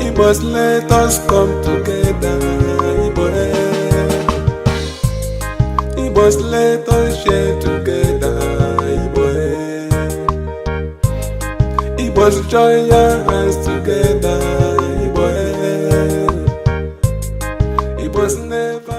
Igbos, let us come together. Igbos, let us share together. Igbos, join your hands together. Igbos never.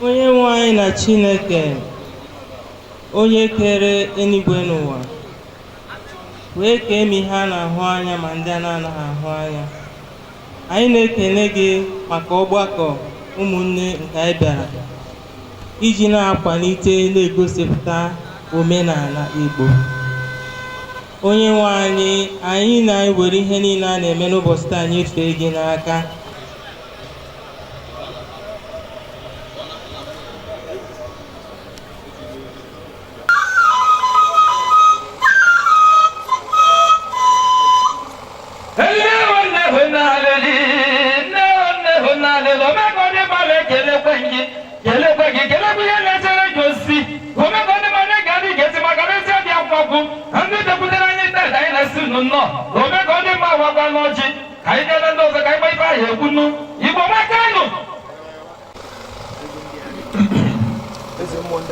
Onye nwe anyị na Chineke, onye kere eluigwe n'ụwa, wee kee m ihe a na-ahụ anya ma ndị a na-anaghị ahụ anya. Anyị na-ekele gị maka ọgbakọ ụmụnne nke anyị bịara iji na-akwalite na-egosipụta omenala Igbo. Onye nwe anyị, anyị na-ewere ihe niile a na-eme n'ụbọchị taa nyefee gị n'aka.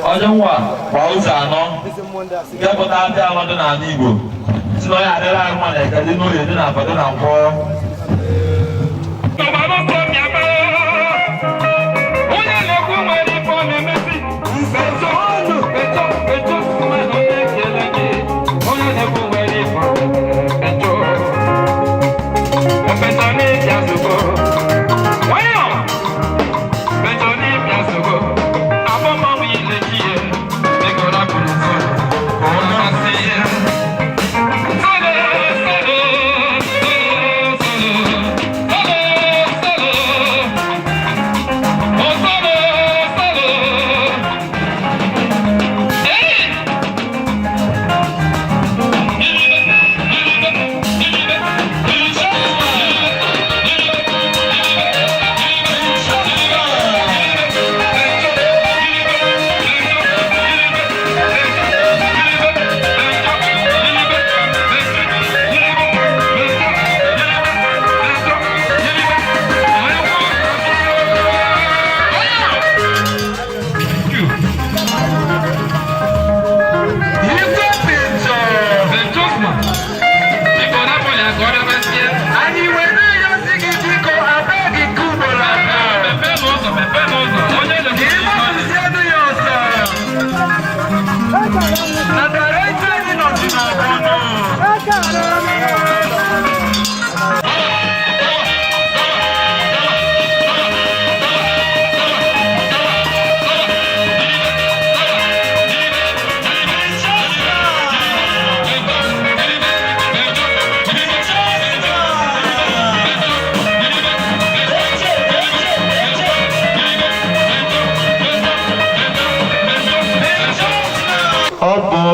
Onye nwa kwa ụzọ anọ nke pụta ndị anọ dị n'ala Igbo si na onye adịla arụ mana ekele n'ụlọ dị na afọdụ na nkwọ.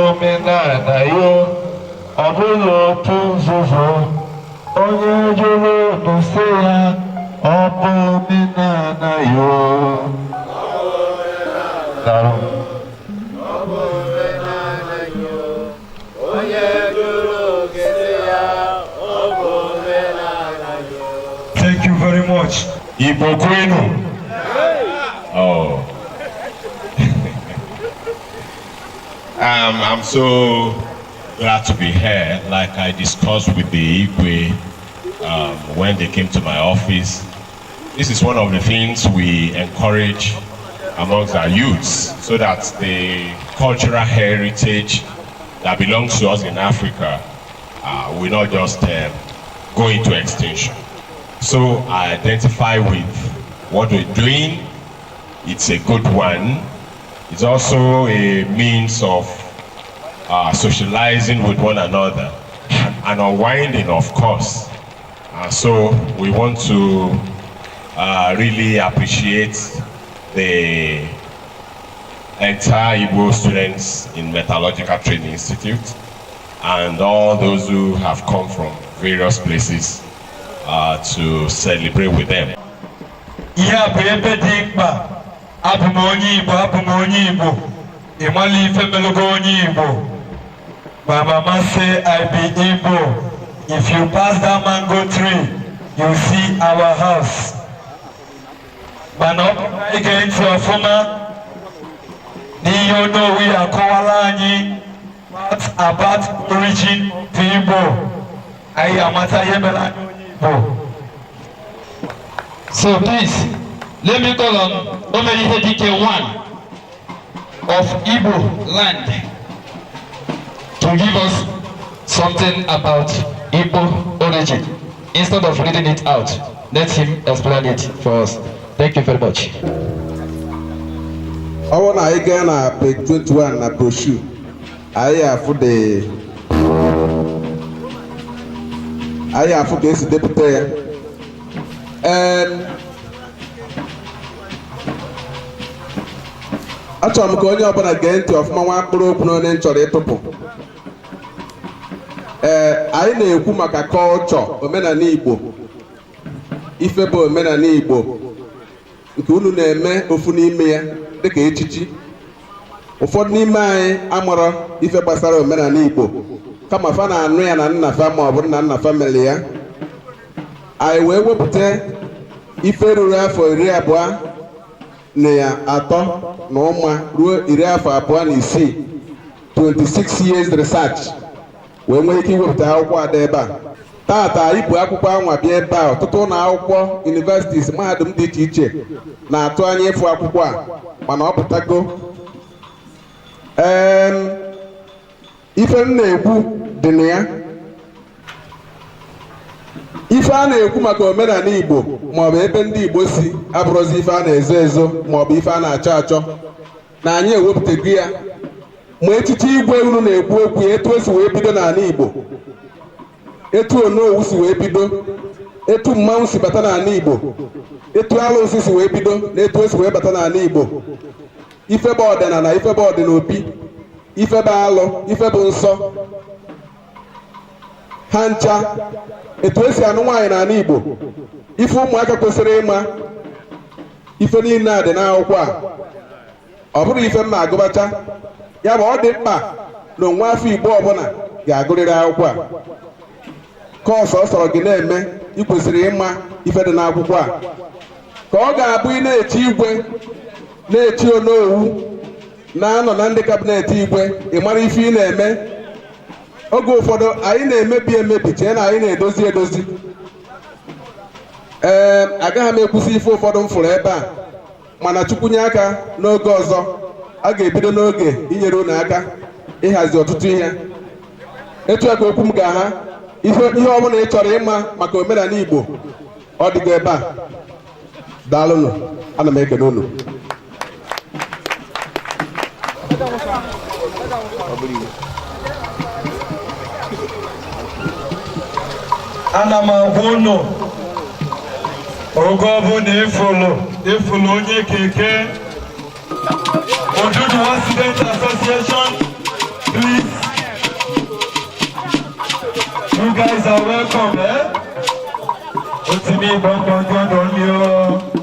omenala yo, ọ bụghị otu nzuzo. Onye jụrụ n'use ya, ọ bụ omenala yo. Thank you very much. Igbo kwenu. Oh. I'm so glad to be here. Like I discussed with the IGWE when they came to my office. This is one of the things we encourage amongst our youths, so that the cultural heritage that belongs to us in Africa will not just go into extinction. So I identify with what we're doing. It's a good one. It's also a means of socializing with one another and unwinding, of course. So we want to really appreciate the entire Igbo students in Metallurgical Training Institute and all those who have come from various places to celebrate with them. Yeah, baby, abụ m onye Igbo, ịmala ife melogo onye Igbo. My mama say I be Igbo. If you pass that mango tree, you see our house. Mana ọ bụ ige ntị ọfụma n'ihe ono we akọwala anyị about origin to Igbo. Anyị amata ihe mere anyị onye Igbo. So please, let me call on Omerihedike 1 of Igbo land to give us something about Igbo origin. Instead of reading it out, let him explain it for us. Thank you very much. I want to again page 21 na brochure. I have the deputy and achọrọ m ka onye ọbụla gee ntị ọfụma nwa mkpụrụ okwu na onye nchọrọ ịtụpụ. Anyị na-ekwu maka culture omenala Igbo. Ife bụ omenala Igbo nke unu na-eme ofu n'ime ya dịka echichi. Ụfọdụ n'ime anyị amụrụ ife gbasara omenala Igbo kama fa na-anụ ya na nna fa ma ọ bụrụ na nna fa mere ya. Anyị wee wepụta ife ruru afọ 23 na ụma ruo 26 26 years research wee nwee ike iwepụta akwụkwọ ada ebe a. Tata ibu akwụkwọ anwa bịa ebe a, ọtụtụ ụlọ akwụkwọ universities mahadum dị iche iche na-atụ anya ịfụ akwụkwọ a, mana ọ pụtago. Ife m na-ekwu dị na ya. Ife a na-ekwu maka omenala Igbo maọbụ ebe ndị Igbo si abụrụzi ife a na-ezo ezo maọbụ ife a na-achọ achọ na anyị ewepụtago ya. Ma echiche igwe unu na-ekwu okwu etu o si wee bido n'ala Igbo, etu onowu si wee bido, etu mmanwụ si bata n'ala Igbo, etu alụsị si wee bido na etu o si wee bata n'ala Igbo. Ife bụ ọdịnala, ife bụ ọdịnobi, ife bụ alụ, ife bụ nsọ, ha ncha etu esi anụ nwaanyị n'ala Igbo, ife ụmụaka kwesịrị ịma. Ife niile a dị n'akwụkwọ a. Ọ bụrụ ife mma agụbacha ya, bụ ọ dị mkpa na onwe afọ Igbo ọbụla ga-agụrịrị akwụkwọ a. Kọọsụ ọ sọrọ gị na-eme, ị kwesịrị ịma ife dị n'akwụkwọ a, ka ọ ga-abụ ị na-echi igwe na-echi onowu na-anọ na ndị kabinet igwe, ị mara ife ị na-eme. Oge ụfọdụ anyị na-emebi emebi chee na anyị na-edozi edozi. Agaghị m ekwusi ife ụfọdụ m fụrụ ebe a, mana Chukwu nye aka n'oge ọzọ a ga-ebido n'oge inyere unu aka ịhazi ọtụtụ ihe. Etu a ka okwu m ga-aha. Ihe ọbụla ị chọrọ ịma maka omenala Igbo ọ dịgo ebe a. Daalụnụ, ana m ekele unu. Ana m agwa unu oge ọbụla ịfụlụ onye keke Ojuju Student Association, please. guys are welcome, eh? What's me, Bump on you?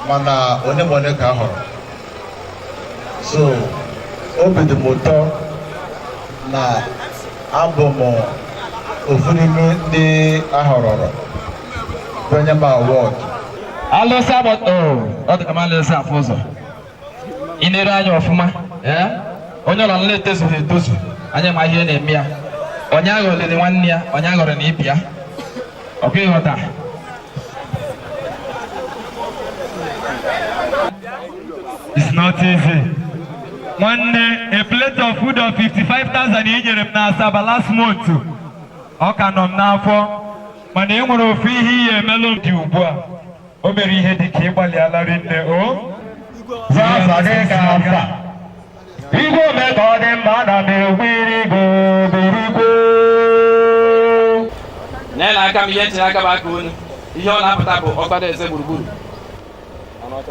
Mana one ka hụrụ so obi dị m ụtọ na abụ m ofu n'ime ndị ahọrọrọ onye ma award alụsa ọ dị ka m alụsa afọ ụzọ ị na-ere anya ọfụma onye ọla nla etozughị etozu anya ma ihe na-eme ya onye aghọ olili nwanne ya onye aghọrọ na ibi ya ọkụ ịghọta. It's not easy. One a plate of food of 55,000 in Asaba last month. Okay, no now man, you want to feel here melody. Oberi head the cable, Alarin. Oh, we go make all them banana, we go. Then I come here to Akabakun. You don't have to go over there.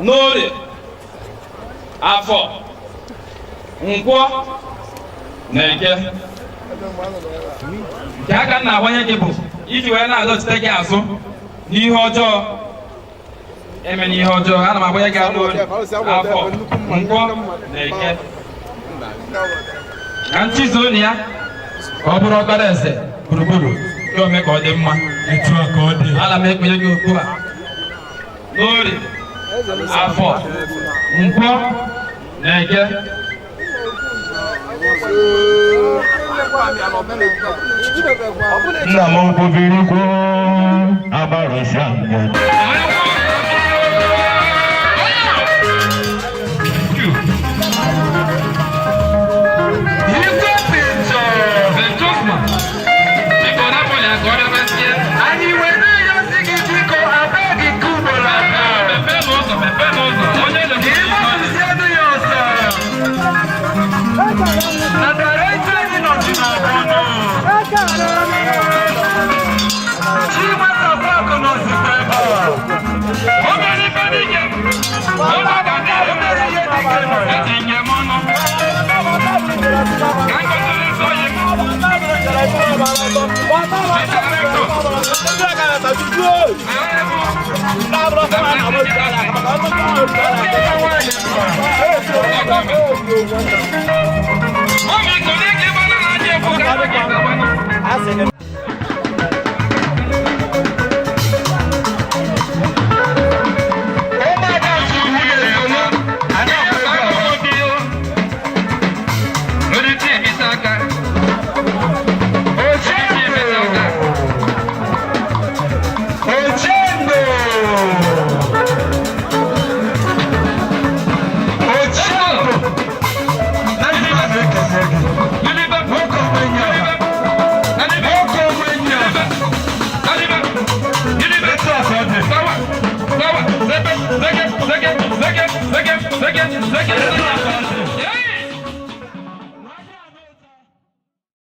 No, afọ nkwọ na-eke nke aka na-agbanye gị bụ iji wee na-adọchite gị azụ n'ihe ọjọọ eme n'ihe ọjọọ. Ana m agbanye gị alụ afọ nkwọ na-eke ka nchizu ya ka ọ bụrụ ọkpara eze gburugburu nke ome ka ọ dị mma. Etu a ka ọ dị. Ana m ekpenye gị okwu a n'ori afọ nkwọ na-eke nna m kwubiri kwuo abarụsị Second.